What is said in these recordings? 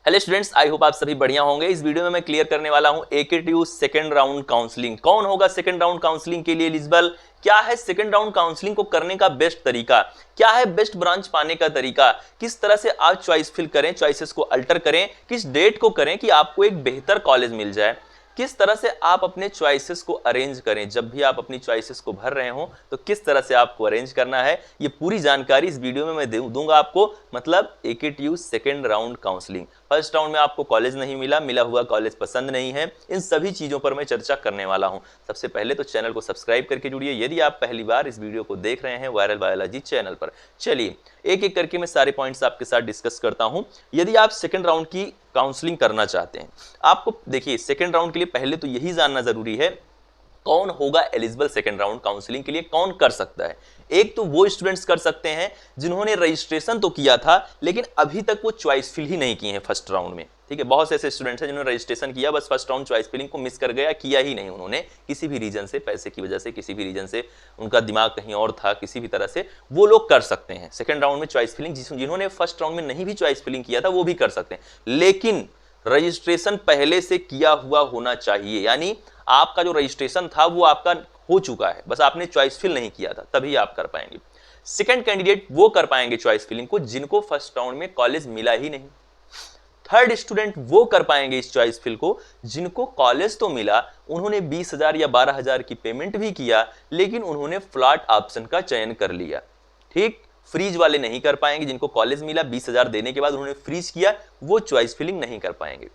Hello students, I hope आप सभी बढ़िया होंगे। इस वीडियो में मैं क्लियर करने वाला हूं AKTU सेकंड राउंड काउंसलिंग। कौन होगा सेकंड राउंड काउंसलिंग के लिए एलिजिबल, क्या है सेकंड राउंड काउंसलिंग को करने का बेस्ट तरीका, क्या है बेस्ट ब्रांच पाने का तरीका, किस तरह से आप चॉइस फिल करें, चॉइसेस को अल्टर करें, किस डेट को करें कि आपको एक बेहतर कॉलेज मिल जाए, किस तरह से आप अपने चॉइसेस को अरेंज करें। जब भी आप अपनी चॉइसेस को भर रहे हो तो किस तरह से आपको अरेंज करना है, ये पूरी जानकारी इस वीडियो में मैं दूंगा आपको। मतलब AKTU second round counselling, first round में आपको कॉलेज नहीं मिला, मिला हुआ कॉलेज पसंद नहीं है, इन सभी चीजों पर मैं चर्चा करने वाला हूं। सबसे पहले तो चैनल को सब्सक्राइब करके जुड़िए यदि आप पहली बार इस वीडियो को देख रहे हैं वायरल बायोलॉजी चैनल पर। चलिए एक एक करके मैं सारे पॉइंट्स आपके साथ डिस्कस करता हूं। यदि आप सेकंड राउंड की काउंसलिंग करना चाहते हैं, आपको देखिए सेकंड राउंड के लिए पहले तो यही जानना जरूरी है कौन होगा एलिजिबल सेकंड राउंड काउंसलिंग के लिए, कौन कर सकता है। एक तो वो स्टूडेंट्स कर सकते हैं जिन्होंने रजिस्ट्रेशन तो किया था लेकिन अभी तक वो चॉइस फिल ही नहीं किए हैं फर्स्ट राउंड में। ठीक है, बहुत से ऐसे स्टूडेंट्स हैं जिन्होंने रजिस्ट्रेशन किया, बस फर्स्ट राउंड चॉइस फिलिंग को मिस कर गया, किया ही नहीं उन्होंने, किसी भी रीजन से, पैसे की वजह से, किसी भी रीजन से, उनका दिमाग कहीं और था, किसी भी तरह से वो लोग कर सकते हैं सेकंड राउंड में चॉइस फिलिंग। जिन्होंने फर्स्ट राउंड में नहीं भी चॉइस फिलिंग किया था वो भी कर सकते हैं, लेकिन रजिस्ट्रेशन पहले से किया हुआ होना चाहिए। यानी आपका जो रजिस्ट्रेशन था वो आपका हो चुका है, बस आपने चॉइस फिल नहीं किया था, तभी आप कर पाएंगे। सेकंड कैंडिडेट वो कर पाएंगे चॉइस फिलिंग को जिनको फर्स्ट राउंड में कॉलेज मिला ही नहीं। थर्ड स्टूडेंट वो कर पाएंगे इस चॉइस फिल को जिनको कॉलेज तो मिला, उन्होंने 20,000 या 12,000 की पेमेंट भी किया, लेकिन उन्होंने फ्लैट ऑप्शन का चयन कर लिया। ठीक, फ्रीज वाले नहीं कर पाएंगे, जिनको कॉलेज मिला 20,000 देने के बाद उन्होंने फ्रीज किया, वो चॉइस फिलिंग नहीं कर पाएंगे।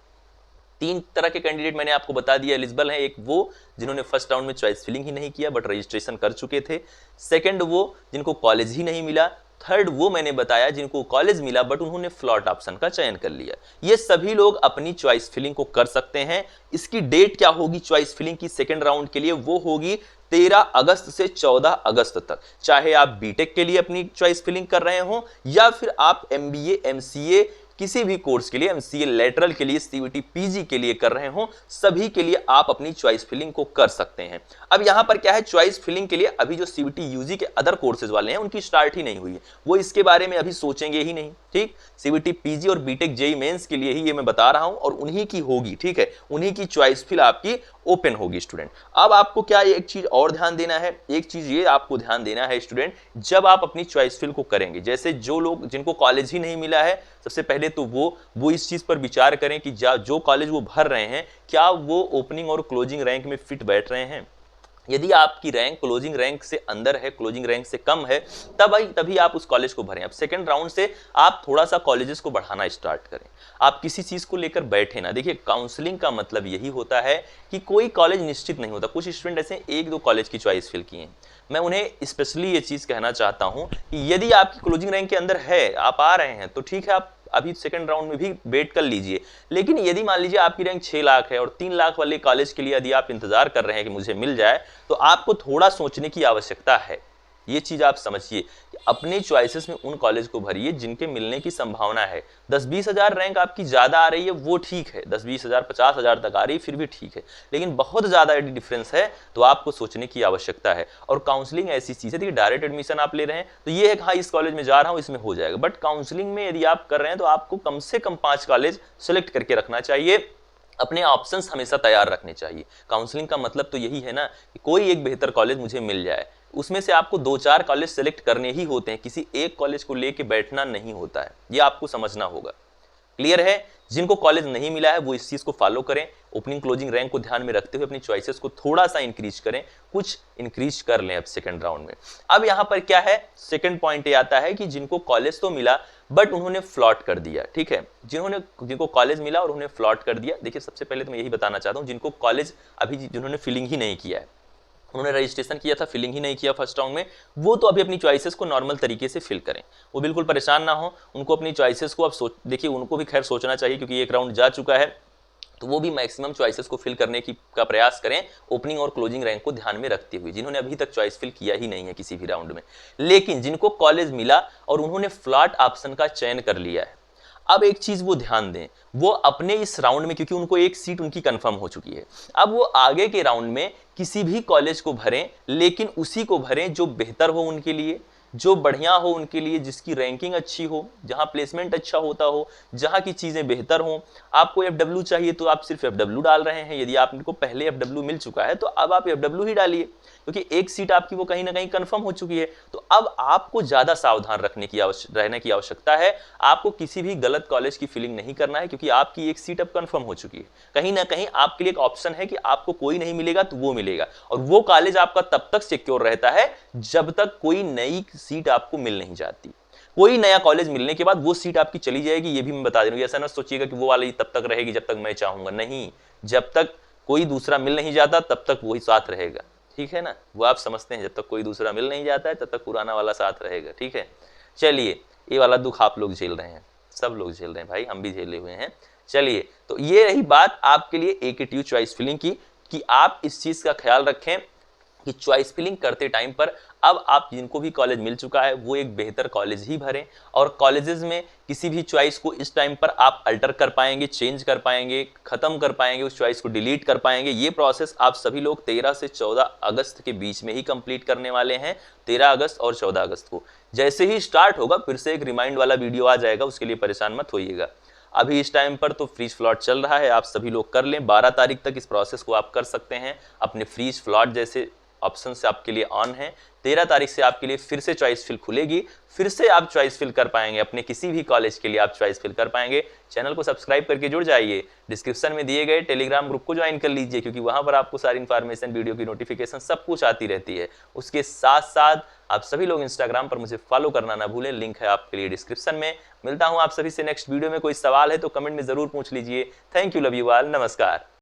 तीन तरह के कैंडिडेट मैंने आपको बता दिया एलिजिबल हैं। एक वो जिन्होंने फर्स्ट राउंड में चॉइस फिलिंग ही नहीं किया बट रजिस्ट्रेशन कर चुके थे। सेकंड वो जिनको कॉलेज ही नहीं मिला। थर्ड वो मैंने बताया जिनको कॉलेज मिला बट उन्होंने फ्लॉट ऑप्शन का चयन कर लिया। ये सभी लोग अपनी चॉइस फिलिंग को कर सकते हैं। इसकी डेट क्या होगी चॉइस फिलिंग की सेकंड राउंड के लिए, वो होगी 13 अगस्त से 14 अगस्त तक। चाहे आप बीटेक के लिए अपनी चॉइस फिलिंग कर रहे हो या फिर आप MBA MCA किसी भी कोर्स के लिए, MCA लेटरल के लिए, CBT PG के लिए कर रहे हो, सभी के लिए आप अपनी चॉइस फिलिंग को कर सकते हैं। अब यहां पर क्या है, चॉइस फिलिंग के लिए अभी जो CBT UG के अदर कोर्सेज वाले हैं उनकी स्टार्ट ही नहीं हुई है, वो इसके बारे में अभी सोचेंगे ही नहीं। ठीक, CBT PG और बीटेक JEE मेंस के लिए ही ये मैं बता रहा हूं और उन्हीं की होगी। ठीक है, उन्हीं की चॉइस फिल आपकी ओपन होगी स्टूडेंट। अब आपको क्या एक चीज और ध्यान देना है, एक चीज ये आपको ध्यान देना है स्टूडेंट, जब आप अपनी चॉइस फिल को करेंगे, जैसे जो लोग जिनको कॉलेज ही नहीं मिला है, सबसे पहले तो वो इस चीज पर विचार करें कि जो कॉलेज वो भर रहे हैं क्या वो ओपनिंग और क्लोजिंग रैंक में फिट बैठ रहे हैं। यदि आपकी रैंक क्लोजिंग रैंक से अंदर है, क्लोजिंग रैंक से कम है, तभी आप उस कॉलेज को भरें। अब सेकंड राउंड से आप थोड़ा सा कॉलेजेस को बढ़ाना स्टार्ट करें, आप किसी चीज को लेकर बैठे ना। देखिए काउंसलिंग का मतलब यही होता है कि कोई कॉलेज निश्चित नहीं होता। कुछ स्टूडेंट ऐसे एक दो कॉलेज की चॉइस फिल किए हैं, मैं उन्हें स्पेशली ये चीज कहना चाहता हूं कि यदि आपकी क्लोजिंग रैंक के अंदर है, आप आ रहे हैं, तो ठीक है, आप अभी सेकंड राउंड में भी वेट कर लीजिए। लेकिन यदि मान लीजिए आपकी रैंक 6 लाख है और 3 लाख वाले कॉलेज के लिए यदि आप इंतजार कर रहे हैं कि मुझे मिल जाए, तो आपको थोड़ा सोचने की आवश्यकता है। ये चीज आप समझिए कि अपने चॉइसेस में उन कॉलेज को भरिए जिनके मिलने की संभावना है। 10-20 हजार रैंक आपकी ज्यादा आ रही है वो ठीक है, 10-20 हजार 50 हजार तक आ रही है फिर भी ठीक है, लेकिन बहुत ज्यादा यदि डिफरेंस है तो आपको सोचने की आवश्यकता है। और काउंसलिंग ऐसी चीज है कि डायरेक्ट एडमिशन आप ले रहे हैं तो ये है कि हाँ इस कॉलेज में जा रहा हूं इसमें हो जाएगा, बट काउंसलिंग में यदि आप कर रहे हैं तो आपको कम से कम 5 कॉलेज सेलेक्ट करके रखना चाहिए, अपने ऑप्शंस हमेशा तैयार रखने चाहिए। काउंसलिंग का मतलब तो यही है ना कि कोई एक बेहतर कॉलेज मुझे मिल जाए, उसमें से आपको 2-4 कॉलेज सेलेक्ट करने ही होते हैं, किसी एक कॉलेज को लेके बैठना नहीं होता है, ये आपको समझना होगा। क्लियर है? जिनको कॉलेज नहीं मिला है वो इस चीज को फॉलो करें, ओपनिंग क्लोजिंग रैंक को ध्यान में रखते हुए अपनी चॉइसेस को थोड़ा सा इंक्रीज करें, कुछ इंक्रीज कर लें अब सेकंड राउंड में। अब यहां पर क्या है, सेकंड पॉइंट ये आता है कि जिनको कॉलेज तो मिला बट उन्होंने फ्लॉट कर दिया। ठीक है, जिनको कॉलेज मिला और उन्होंने फ्लॉट कर दिया। देखिए सबसे पहले तो मैं यही बताना चाहता हूं, जिनको कॉलेज अभी जिन्होंने फिलिंग ही नहीं किया है, उन्होंने रजिस्ट्रेशन किया था फिलिंग ही नहीं किया फर्स्ट राउंड में, वो तो अभी अपनी चॉइसेस को नॉर्मल तरीके से फिल करें, वो बिल्कुल परेशान ना हो। उनको अपनी चॉइसेस को अब देखिए उनको भी खैर सोचना चाहिए क्योंकि एक राउंड जा चुका है, तो वो भी मैक्सिमम चॉइसेस को फिल करने का प्रयास करें ओपनिंग और क्लोजिंग रैंक को ध्यान में रखते हुए, जिन्होंने अभी तक चॉइस फिल किया ही नहीं है किसी भी राउंड में। लेकिन जिनको कॉलेज मिला और उन्होंने फ्लैट ऑप्शन का चयन कर लिया है, अब एक चीज वो ध्यान दें, वो अपने इस राउंड में, क्योंकि उनको एक सीट उनकी कंफर्म हो चुकी है, अब वो आगे के राउंड में किसी भी कॉलेज को भरें, लेकिन उसी को भरें जो बेहतर हो उनके लिए, जो बढ़िया हो उनके लिए, जिसकी रैंकिंग अच्छी हो, जहां प्लेसमेंट अच्छा होता हो, जहां की चीजें बेहतर हो। आपको FW चाहिए तो आप सिर्फ FW डाल रहे हैं, यदि आपको पहले FW मिल चुका है तो अब आप FW ही डालिए, क्योंकि एक सीट आपकी वो कहीं ना कहीं कंफर्म हो चुकी है। तो अब आपको ज्यादा सावधान रहने की आवश्यकता है। आपको किसी भी गलत कॉलेज की फीलिंग नहीं करना है, क्योंकि आपकी एक सीट अब कंफर्म हो चुकी है। कहीं ना कहीं आपके लिए एक ऑप्शन है कि आपको कोई नहीं मिलेगा तो वो मिलेगा, और वो कॉलेज आपका तब तक सिक्योर रहता है जब तक कोई नई सीट आपको मिल नहीं जाती। कोई नया कॉलेज मिलने के बाद वो सीट आपकी चली जाएगी, ये भी मैं बता दे रहा हूं। ऐसा ना सोचिएगा कि वो वाली तब तक रहेगी जब तक मैं चाहूंगा, नहीं, जब तक कोई दूसरा मिल नहीं जाता तब तक वही साथ रहेगा, ठीक है ना। वो आप समझते हैं, जब तक कोई दूसरा मिल नहीं जाता है तब तक पुराना वाला साथ रहेगा, ठीक है। चलिए, ये वाला दुख आप लोग झेल रहे हैं, सब लोग झेल रहे हैं भाई, हम भी झेले हुए हैं। चलिए, तो ये रही बात आपके लिए AKTU चॉइस फिलिंग की, कि आप इस चीज का ख्याल रखें कि चॉइस फिलिंग करते टाइम पर अब आप जिनको भी कॉलेज मिल चुका है वो एक बेहतर कॉलेज ही भरें। और कॉलेजेस में किसी भी चॉइस को इस टाइम पर आप अल्टर कर पाएंगे, चेंज कर पाएंगे, खत्म कर पाएंगे, उस चॉइस को डिलीट कर पाएंगे। ये प्रोसेस आप सभी लोग 13 से 14 अगस्त के बीच में ही कंप्लीट करने वाले हैं। 13 अगस्त और 14 अगस्त को जैसे ही स्टार्ट होगा फिर से एक रिमाइंड वाला वीडियो आ जाएगा, उसके लिए परेशान मत होइएगा। अभी इस टाइम पर तो फ्रीज फ्लॉट चल रहा है, आप सभी लोग कर लें। 12 तारीख तक इस प्रोसेस को आप कर सकते हैं। अपने फ्रीज फ्लॉट जैसे ऑप्शन से आपके लिए ऑन है। 13 तारीख से आपके लिए फिर से चॉइस फिल खुलेगी, फिर से आप चॉइस फिल कर पाएंगे, अपने किसी भी कॉलेज के लिए आप चॉइस फिल कर पाएंगे। चैनल को सब्सक्राइब करके जुड़ जाइए, डिस्क्रिप्शन में दिए गए टेलीग्राम ग्रुप को ज्वाइन कर लीजिए, क्योंकि वहां पर आपको सारी इंफॉर्मेशन, वीडियो की नोटिफिकेशन सब कुछ आती रहती है। उसके साथ साथ आप सभी लोग इंस्टाग्राम पर मुझे फॉलो करना ना भूलें, लिंक है आपके लिए डिस्क्रिप्शन में। मिलता हूं आप सभी से नेक्स्ट वीडियो में। कोई सवाल है तो कमेंट में जरूर पूछ लीजिए। Thank you, love you all, नमस्कार।